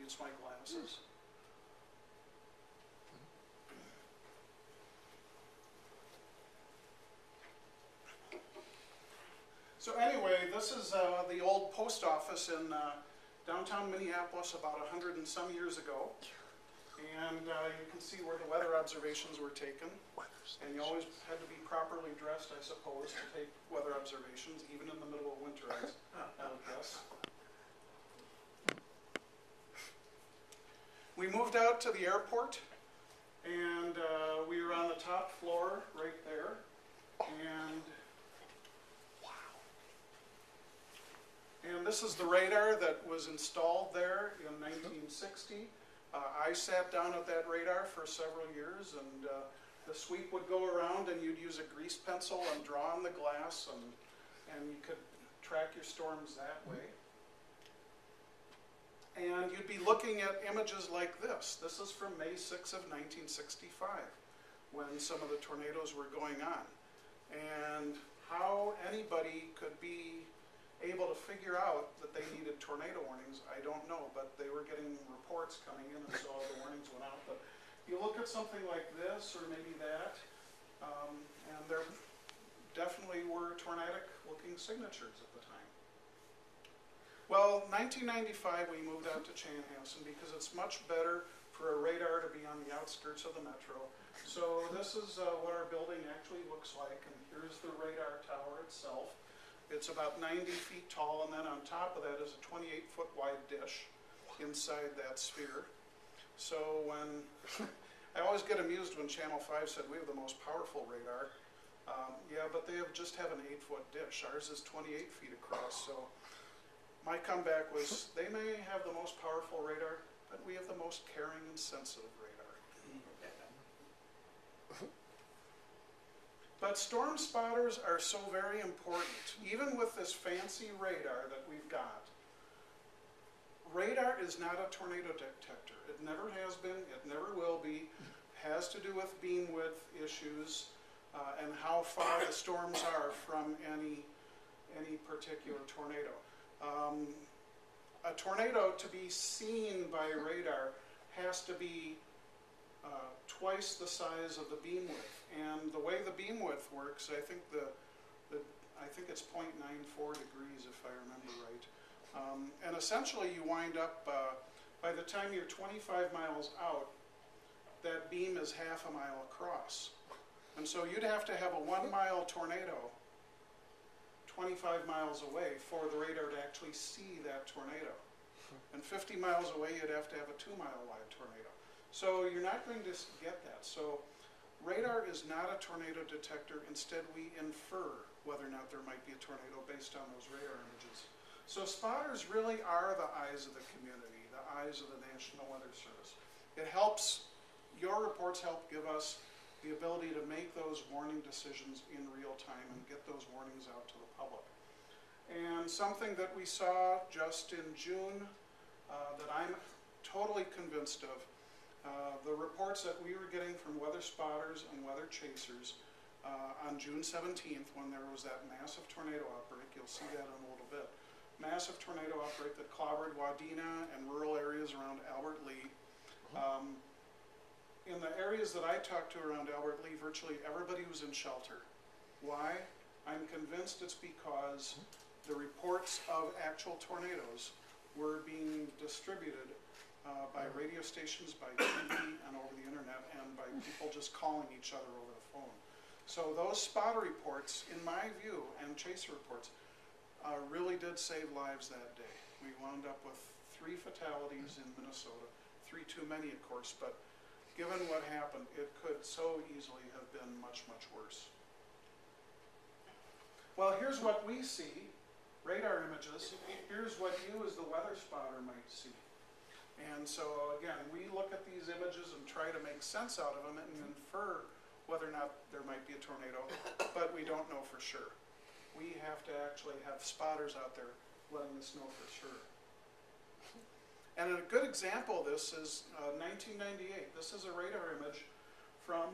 It's my glasses. So anyway, this is the old post office in downtown Minneapolis about 100 and some years ago. And you can see where the weather observations were taken. And you always had to be properly dressed, I suppose, to take weather observations, even in the middle of winter, I would guess. We moved out to the airport, and we were on the top floor right there. And this is the radar that was installed there in 1960. I sat down at that radar for several years, and the sweep would go around and you'd use a grease pencil and draw on the glass, and you could track your storms that way. And you'd be looking at images like this. This is from May 6 of 1965, when some of the tornadoes were going on. And how anybody could be able to figure out that they needed tornado warnings, I don't know, but they were getting reports coming in, and so the warnings went out. But you look at something like this, or maybe that, and there definitely were tornadic-looking signatures at the time. Well, 1995 we moved out to Chanhassen because it's much better for a radar to be on the outskirts of the metro. So this is what our building actually looks like, and here's the radar tower itself. It's about 90 feet tall, and then on top of that is a 28-foot wide dish inside that sphere. So when, I always get amused when Channel 5 said we have the most powerful radar. Yeah, but they just have an 8-foot dish. Ours is 28 feet across, so my comeback was, they may have the most powerful radar, but we have the most caring and sensitive radar. But storm spotters are so very important. Even with this fancy radar that we've got, radar is not a tornado detector. It never has been, it never will be. It has to do with beam width issues and how far the storms are from any particular tornado. A tornado, to be seen by radar, has to be twice the size of the beam width. And the way the beam width works, I think I think it's 0.94 degrees if I remember right. And essentially you wind up, by the time you're 25 miles out, that beam is half a mile across. And so you'd have to have a 1-mile tornado 25 miles away for the radar to actually see that tornado. And 50 miles away you'd have to have a 2-mile wide tornado. So you're not going to get that. So radar is not a tornado detector. Instead, we infer whether or not there might be a tornado based on those radar images. So spotters really are the eyes of the community, the eyes of the National Weather Service. It helps, your reports help give us the ability to make those warning decisions in real time and get those warnings out to the public. And something that we saw just in June that I'm totally convinced of, the reports that we were getting from weather spotters and weather chasers on June 17th, when there was that massive tornado outbreak, you'll see that in a little bit, massive tornado outbreak that clobbered Wadena and rural areas around Albert Lea. In the areas that I talked to around Albert Lea, virtually everybody was in shelter. Why? I'm convinced it's because the reports of actual tornadoes were being distributed by radio stations, by TV, and over the internet, and by people just calling each other over the phone. So those spotter reports, in my view, and chaser reports, really did save lives that day. We wound up with 3 fatalities in Minnesota, 3 too many, of course, but given what happened, it could so easily have been much, much worse. Well, here's what we see, radar images. Here's what you as the weather spotter might see. And so, again, we look at these images and try to make sense out of them and infer whether or not there might be a tornado, but we don't know for sure. We have to actually have spotters out there letting us know for sure. And a good example of this is 1998. This is a radar image from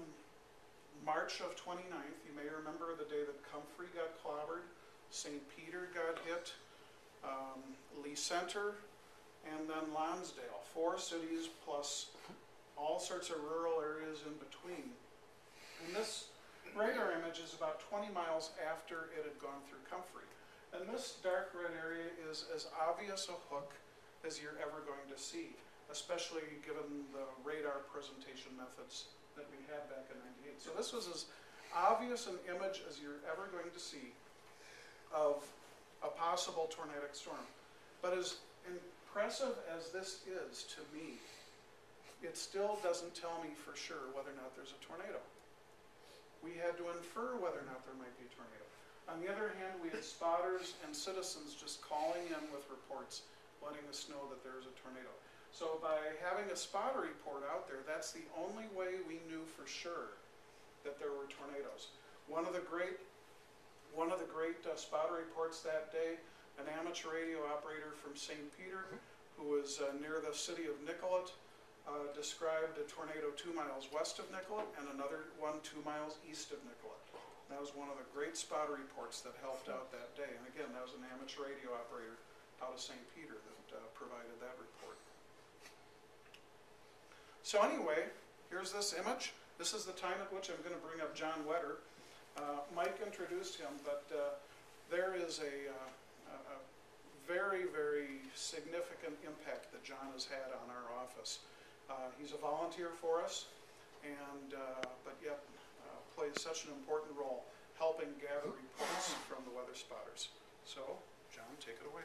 March of 29th. You may remember the day that Comfrey got clobbered, St. Peter got hit, Lee Center, and then Lonsdale, 4 cities plus all sorts of rural areas in between. And this radar image is about 20 miles after it had gone through Comfrey. And this dark red area is as obvious a hook as you're ever going to see, especially given the radar presentation methods that we had back in '98. So this was as obvious an image as you're ever going to see of a possible tornadic storm. But as impressive as this is to me, it still doesn't tell me for sure whether or not there's a tornado. We had to infer whether or not there might be a tornado. On the other hand, we had spotters and citizens just calling in with reports, letting us know that there was a tornado. So by having a spotter report out there, that's the only way we knew for sure that there were tornadoes. One of the great spotter reports that day, an amateur radio operator from St. Peter, who was near the city of Nicollet, described a tornado 2 miles west of Nicollet and another one 2 miles east of Nicollet. That was one of the great spotter reports that helped out that day. And again, that was an amateur radio operator out of St. Peter that provided that report. So anyway, here's this image. This is the time at which I'm going to bring up John Wetter. Mike introduced him, but there is a very, very significant impact that John has had on our office. He's a volunteer for us, and but yet plays such an important role helping gather reports from the weather spotters. So, John, take it away.